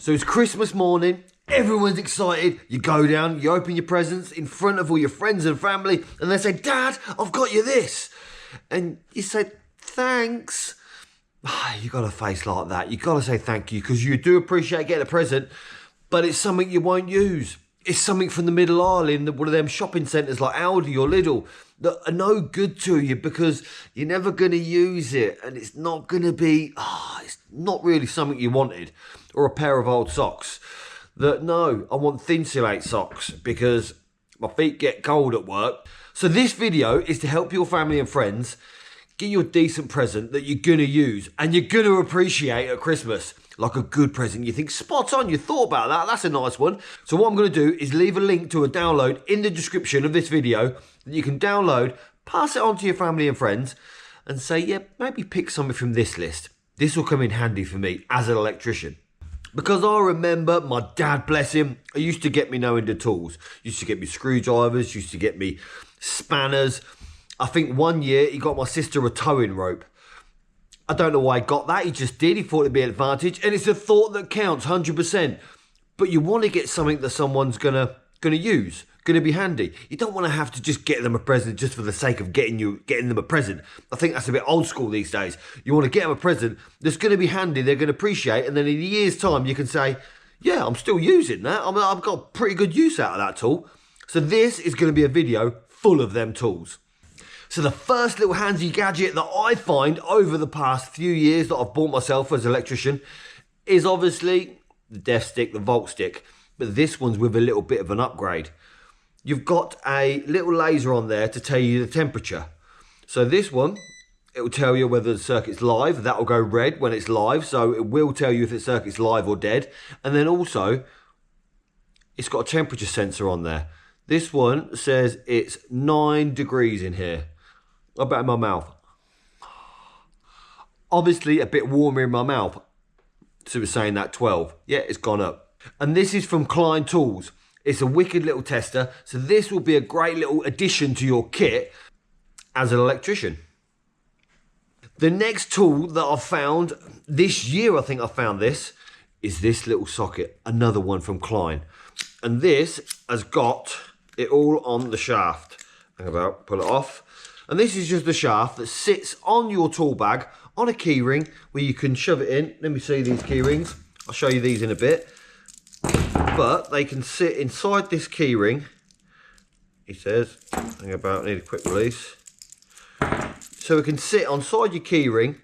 So it's Christmas morning, everyone's excited, you go down, you open your presents in front of all your friends and family, and they say, Dad, I've got you this. And you say, thanks. You got a face like that, you got to say thank you, because you do appreciate getting a present, but it's something you won't use. It's something from the middle aisle in one of them shopping centres like Aldi or Lidl that are no good to you because you're never going to use it, and it's not going to be, it's not really something you wanted. Or a pair of old socks. No, I want thin insulate socks because my feet get cold at work. So this video is to help your family and friends get you a decent present that you're going to use and you're going to appreciate at Christmas. Like a good present. You think, spot on, you thought about that, that's a nice one. So what I'm going to do is leave a link to a download in the description of this video that you can download, pass it on to your family and friends and say, yeah, maybe pick something from this list. This will come in handy for me as an electrician. Because I remember my dad, bless him, he used to get me knowing the tools. Used to get me screwdrivers, used to get me spanners. I think one year he got my sister a towing rope. I don't know why he got that, he just did, he thought it'd be an advantage. And it's a thought that counts, 100%. But you want to get something that someone's gonna use, gonna be handy. You don't want to have to just get them a present just for the sake of getting them a present. I think that's a bit old school these days. You want to get them a present that's gonna be handy, they're gonna appreciate, and then in a year's time you can say, yeah, I'm still using that. I've got pretty good use out of that tool. So this is gonna be a video full of them tools. So the first little handy gadget that I find over the past few years that I've bought myself as an electrician is obviously the def stick, the volt stick. But this one's with a little bit of an upgrade. You've got a little laser on there to tell you the temperature. So this one, it will tell you whether the circuit's live. That will go red when it's live. So it will tell you if the circuit's live or dead. And then also, it's got a temperature sensor on there. This one says it's 9 degrees in here. I bet in my mouth. Obviously a bit warmer in my mouth. So it's saying that 12. Yeah, it's gone up. And this is from Klein tools. It's a wicked little tester. So this will be a great little addition to your kit as an electrician. The next tool that I've found this year, I think I found this, is this little socket. Another one from Klein. And this has got it all on the shaft. Hang about, pull it off. And this is just the shaft that sits on your tool bag on a keyring where you can shove it in. Let me see these keyrings. I'll show you these in a bit. But they can sit inside this keyring. He says, hang about, need a quick release. So it can sit inside your keyring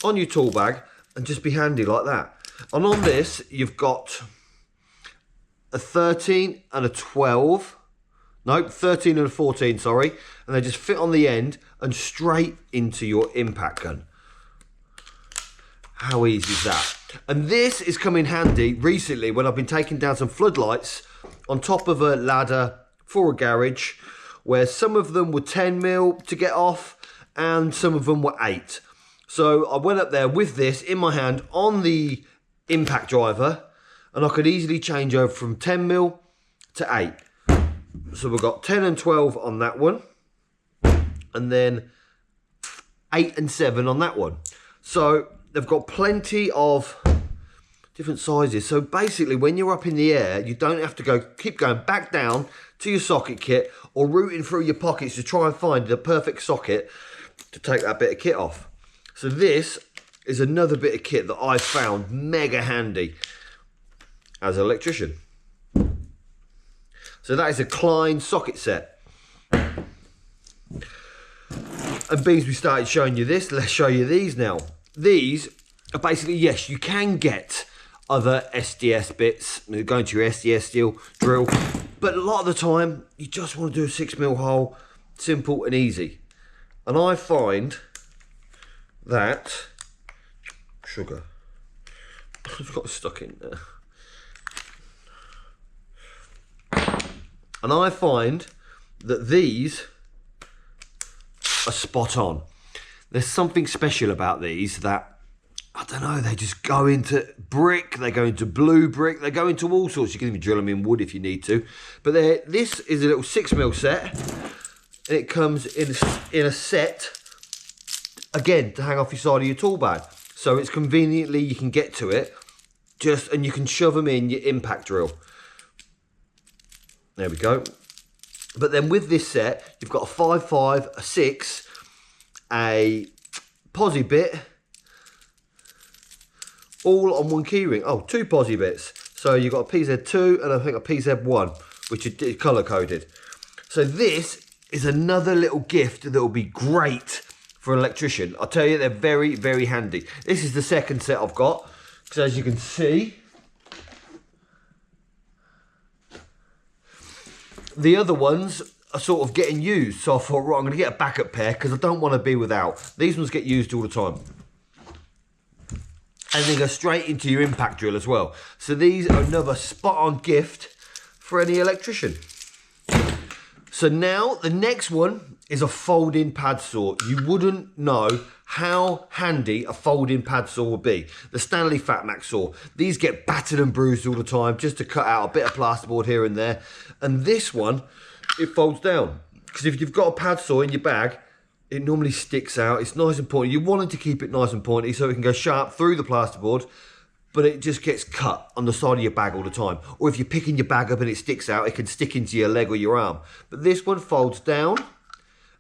on your tool bag and just be handy like that. And on this, you've got a 13 and a 12. Nope, 13 and a 14, sorry. And they just fit on the end and straight into your impact gun. How easy is that? And this is come in handy recently when I've been taking down some floodlights on top of a ladder for a garage where some of them were 10 mil to get off and some of them were 8. So I went up there with this in my hand on the impact driver and I could easily change over from 10 mil to 8. So we've got 10 and 12 on that one and then 8 and 7 on that one. So they've got plenty of different sizes. So basically when you're up in the air, you don't have to keep going back down to your socket kit or rooting through your pockets to try and find the perfect socket to take that bit of kit off. So this is another bit of kit that I found mega handy as an electrician. So that is a Klein socket set. And beans we started showing you this, let's show you these now. These are basically, yes, you can get other SDS bits, going to your SDS steel drill, but a lot of the time you just want to do a 6mm hole, simple and easy. And I find that sugar, I've got stuck in there. And I find that these are spot on. There's something special about these that, I don't know, they just go into brick, they go into blue brick, they go into all sorts. You can even drill them in wood if you need to. But this is a little 6mm set, and it comes in a set, again, to hang off your side of your tool bag. So it's conveniently, you can get to it and you can shove them in your impact drill. There we go. But then with this set, you've got a 5.5, a 6, a posi bit, all on one keyring. Oh, 2 posi bits. So you've got a PZ2 and I think a PZ1, which are colour coded. So this is another little gift that will be great for an electrician. I'll tell you, they're very, very handy. This is the second set I've got. So as you can see, the other ones are sort of getting used. So I thought, right, I'm going to get a backup pair because I don't want to be without. These ones get used all the time. And they go straight into your impact drill as well. So these are another spot-on gift for any electrician. So now the next one is a folding pad saw. You wouldn't know how handy a folding pad saw would be. The Stanley Fat Max saw. These get battered and bruised all the time just to cut out a bit of plasterboard here and there. And this one, it folds down. Because if you've got a pad saw in your bag, it normally sticks out. It's nice and pointy. You want it to keep it nice and pointy so it can go sharp through the plasterboard, but it just gets cut on the side of your bag all the time. Or if you're picking your bag up and it sticks out, it can stick into your leg or your arm. But this one folds down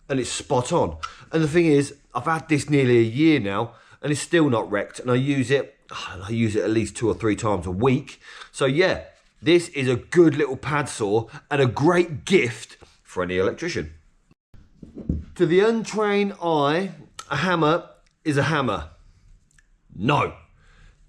and it's spot on. And the thing is, I've had this nearly a year now and it's still not wrecked. And I use it at least 2 or 3 times a week. So yeah, this is a good little pad saw and a great gift for any electrician. To the untrained eye, a hammer is a hammer. No.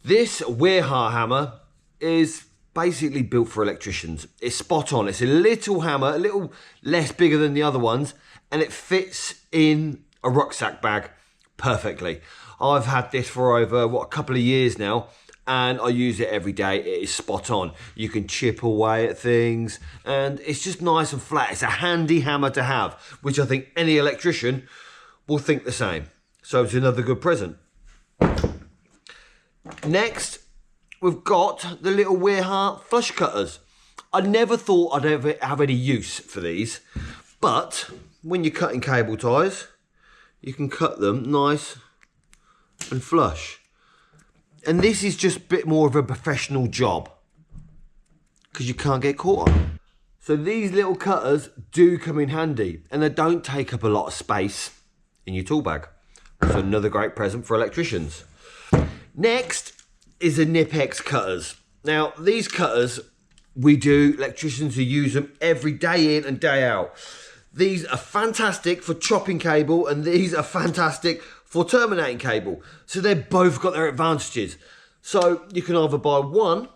This Weirha hammer is basically built for electricians. It's spot on. It's a little hammer, a little less bigger than the other ones, and it fits in a rucksack bag perfectly. I've had this for over, a couple of years now, and I use it every day. It is spot on. You can chip away at things, and it's just nice and flat. It's a handy hammer to have, which I think any electrician will think the same. So it's another good present. Next, we've got the little Weirha flush cutters. I never thought I'd ever have any use for these, but when you're cutting cable ties, you can cut them nice and flush. And this is just a bit more of a professional job because you can't get caught on. So these little cutters do come in handy and they don't take up a lot of space in your tool bag. So another great present for electricians. Next is the Knipex cutters. Now these cutters, we do electricians who use them every day in and day out. These are fantastic for chopping cable and these are fantastic for terminating cable. So they've both got their advantages. So you can either buy 1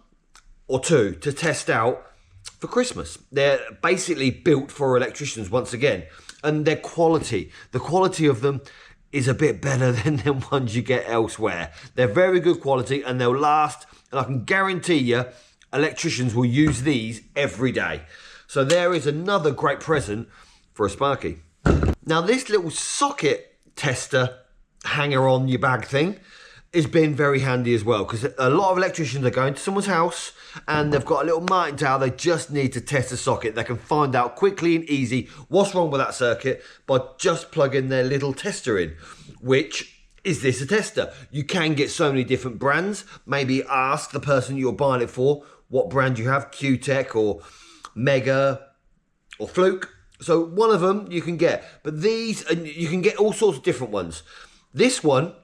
or 2 to test out for Christmas. They're basically built for electricians once again. And their quality, the quality of them is a bit better than the ones you get elsewhere. They're very good quality and they'll last. And I can guarantee you, electricians will use these every day. So there is another great present for a Sparky. Now this little socket tester hanger on your bag thing has been very handy as well, because a lot of electricians are going to someone's house and they've got a little martingale. They just need to test a socket. They can find out quickly and easy what's wrong with that circuit by just plugging their little tester in. Which is this a tester? You can get so many different brands. Maybe ask the person you're buying it for what brand you have, Q-Tech or Mega or Fluke. So one of them you can get, but these, and you can get all sorts of different ones. This one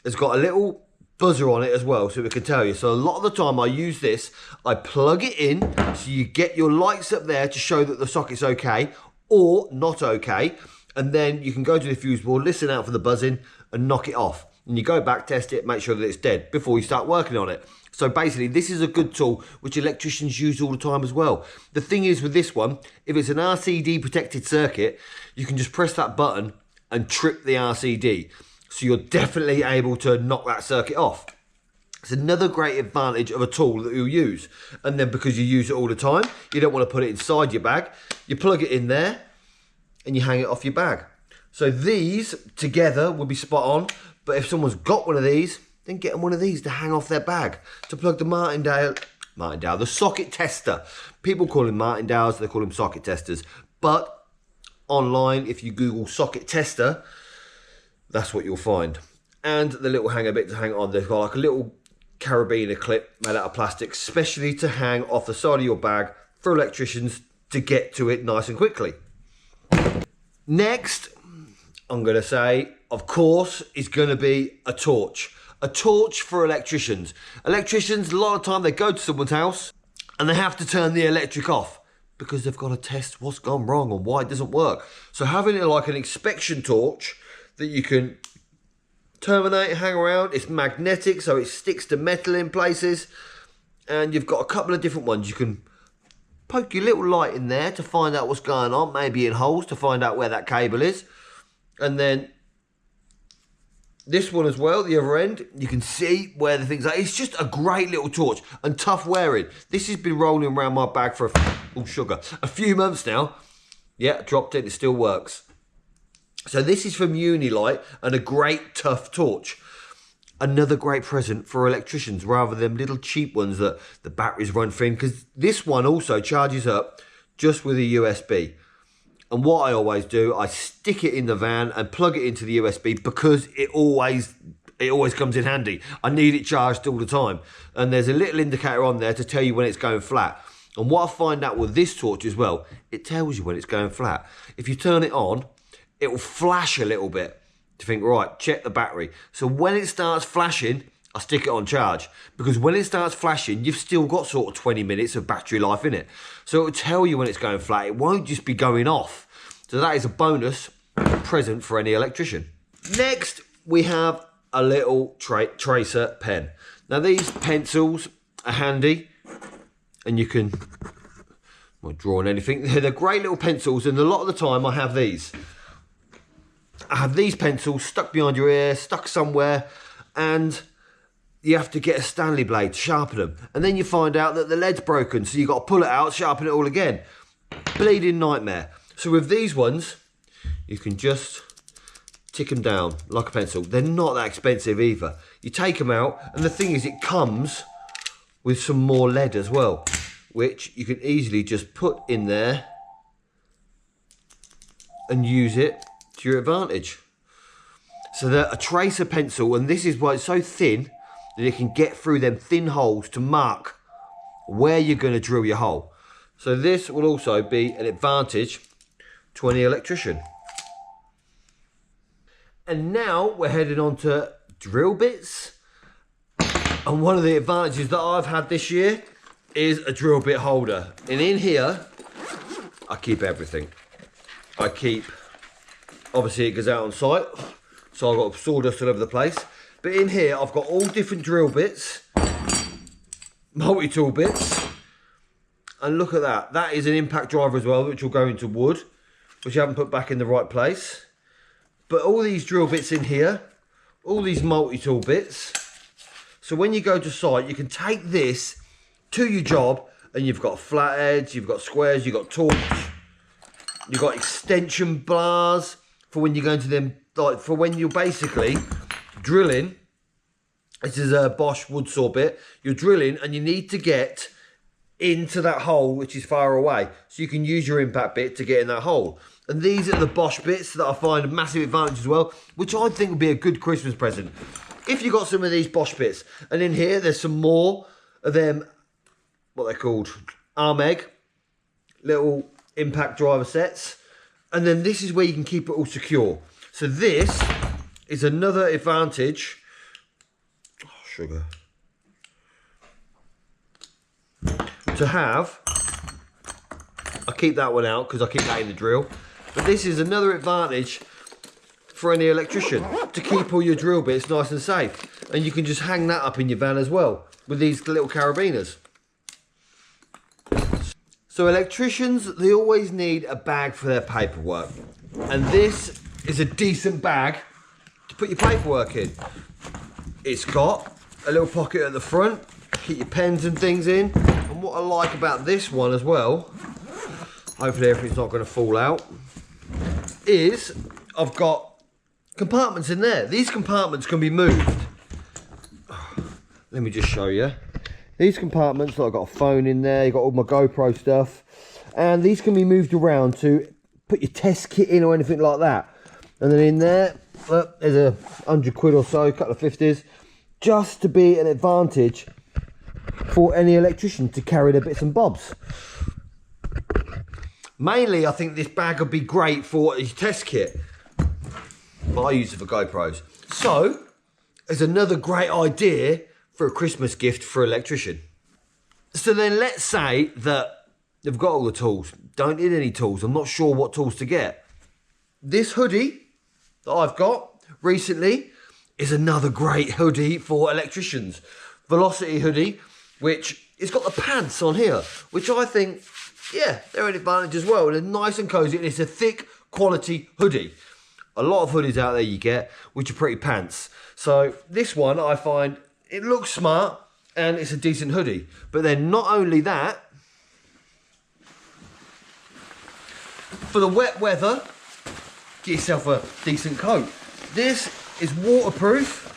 has got a little buzzer on it as well, so it can tell you. So a lot of the time I use this, I plug it in, so you get your lights up there to show that the socket's okay or not okay. And then you can go to the fuse board, listen out for the buzzing and knock it off. And you go back, test it, make sure that it's dead before you start working on it. So basically this is a good tool which electricians use all the time as well. The thing is with this one, if it's an RCD protected circuit, you can just press that button and trip the RCD. So you're definitely able to knock that circuit off. It's another great advantage of a tool that you'll use. And then because you use it all the time, you don't want to put it inside your bag. You plug it in there and you hang it off your bag. So these together will be spot on. But if someone's got one of these, then get them one of these to hang off their bag. To plug the martingale, the socket tester. People call them martingales, they call them socket testers. But online, if you Google socket tester, that's what you'll find. And the little hanger bit to hang it on. They've got like a little carabiner clip made out of plastic, especially to hang off the side of your bag for electricians to get to it nice and quickly. Next, I'm going to say, of course, is going to be a torch. A torch for electricians. Electricians, a lot of time they go to someone's house and they have to turn the electric off because they've got to test what's gone wrong and why it doesn't work. So having it like an inspection torch that you can terminate, hang around, it's magnetic so it sticks to metal in places, and you've got a couple of different ones. You can poke your little light in there to find out what's going on, maybe in holes to find out where that cable is, and then this one as well, the other end, you can see where the things are. It's just a great little torch and tough wearing. This has been rolling around my bag for a few months now. Yeah, dropped it, it still works. So this is from Unilight and a great tough torch. Another great present for electricians rather than little cheap ones that the batteries run thin, because this one also charges up just with a USB. And what I always do, I stick it in the van and plug it into the USB because it always comes in handy. I need it charged all the time. And there's a little indicator on there to tell you when it's going flat. And what I find out with this torch as well, it tells you when it's going flat. If you turn it on, it will flash a little bit to think, right, check the battery. So when it starts flashing, I stick it on charge, because when it starts flashing, you've still got sort of 20 minutes of battery life in it. So it will tell you when it's going flat. It won't just be going off. So that is a bonus present for any electrician. Next, we have a little tracer pen. Now these pencils are handy and you can draw on anything. They're great little pencils, and a lot of the time I have these. I have these pencils stuck behind your ear, stuck somewhere, and you have to get a Stanley blade to sharpen them. And then you find out that the lead's broken, so you've got to pull it out, sharpen it all again. Bleeding nightmare. So with these ones, you can just tick them down like a pencil. They're not that expensive either. You take them out, and the thing is, it comes with some more lead as well, which you can easily just put in there and use it to your advantage. So they're a tracer pencil, and this is why it's so thin that it can get through them thin holes to mark where you're going to drill your hole. So this will also be an advantage to any electrician. And now we're heading on to drill bits. And one of the advantages that I've had this year is a drill bit holder. And in here, I keep everything. I keep, obviously it goes out on site, so I've got sawdust all over the place. But in here, I've got all different drill bits, multi-tool bits. And look at that. That is an impact driver as well, which will go into wood, which I haven't put back in the right place. But all these drill bits in here, all these multi-tool bits. So when you go to site, you can take this to your job, and you've got flat edge, you've got squares, you've got torch, you've got extension bars for when you go into them, like for when you're basically drilling. This is a Bosch wood saw bit. You're drilling and you need to get into that hole which is far away, so you can use your impact bit to get in that hole. And these are the Bosch bits that I find a massive advantage as well, which I think would be a good Christmas present if you got some of these Bosch bits. And in here there's some more of them, what they're called, arm egg little impact driver sets. And then this is where you can keep it all secure. So this is another advantage. Oh, sugar. To have, I keep that one out because I keep that in the drill. But this is another advantage for any electrician, to keep all your drill bits nice and safe. And you can just hang that up in your van as well with these little carabiners. So electricians, they always need a bag for their paperwork. And this is a decent bag to put your paperwork in. It's got a little pocket at the front, keep your pens and things in. And what I like about this one as well, hopefully everything's not going to fall out, is I've got compartments in there. These compartments can be moved. Let me just show you. These compartments, I've got a phone in there, you've got all my GoPro stuff, and these can be moved around to put your test kit in or anything like that. And then in there, there's £100 or so, a couple of 50s. just to be an advantage for any electrician to carry their bits and bobs. Mainly, I think this bag would be great for a test kit. But I use it for GoPros. So, there's another great idea for a Christmas gift for an electrician. So then let's say that they've got all the tools. Don't need any tools. I'm not sure what tools to get. This hoodie that I've got recently is another great hoodie for electricians. Velocity hoodie, which it's got the pants on here, which I think, yeah, they're an advantage as well. They're nice and cozy, and it's a thick quality hoodie. A lot of hoodies out there you get, which are pretty pants. So this one, I find, it looks smart and it's a decent hoodie. But then not only that, for the wet weather, get yourself a decent coat. This is waterproof.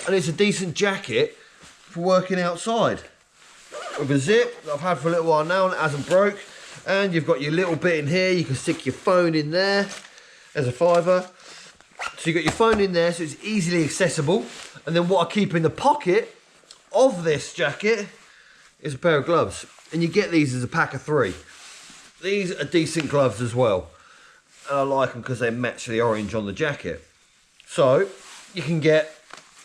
And it's a decent jacket for working outside. With a zip that I've had for a little while now and it hasn't broke. And you've got your little bit in here, you can stick your phone in there as a fiver. So you've got your phone in there, so it's easily accessible. And then what I keep in the pocket of this jacket is a pair of gloves. And you get these as a pack of 3. These are decent gloves as well. And I like them because they match the orange on the jacket. So you can get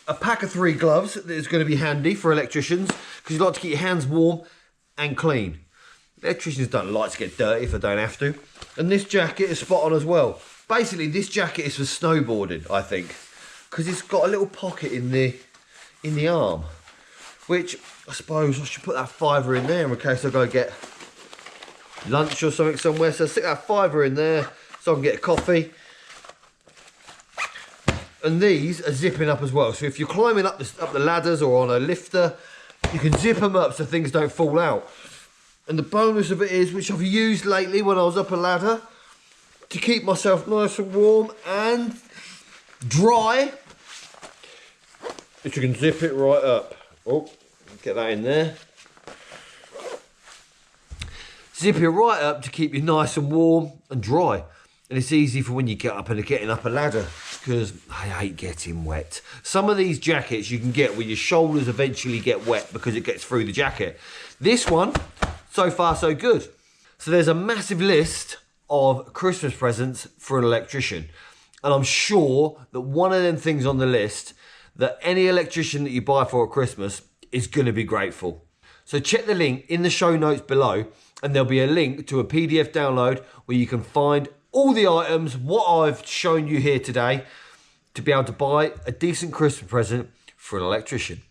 a pack of 3 gloves that is going to be handy for electricians because you like to keep your hands warm and clean. Electricians don't like to get dirty if they don't have to. And this jacket is spot on as well. Basically, this jacket is for snowboarding, I think, because it's got a little pocket in the arm, which I suppose I should put that fiver in there in case I go get lunch or something somewhere. So stick that fiver in there so I can get a coffee. And these are zipping up as well. So if you're climbing up the ladders or on a lifter, you can zip them up so things don't fall out. And the bonus of it is, which I've used lately when I was up a ladder, to keep myself nice and warm and dry, is you can zip it right up. Oh, get that in there. Zip it right up to keep you nice and warm and dry. And it's easy for when you get up and getting up a ladder, because I hate getting wet. Some of these jackets you can get where your shoulders eventually get wet because it gets through the jacket. This one, so far so good. So there's a massive list of Christmas presents for an electrician. And I'm sure that one of them things on the list that any electrician that you buy for at Christmas is going to be grateful. So check the link in the show notes below and there'll be a link to a PDF download where you can find all the items, what I've shown you here today, to be able to buy a decent Christmas present for an electrician.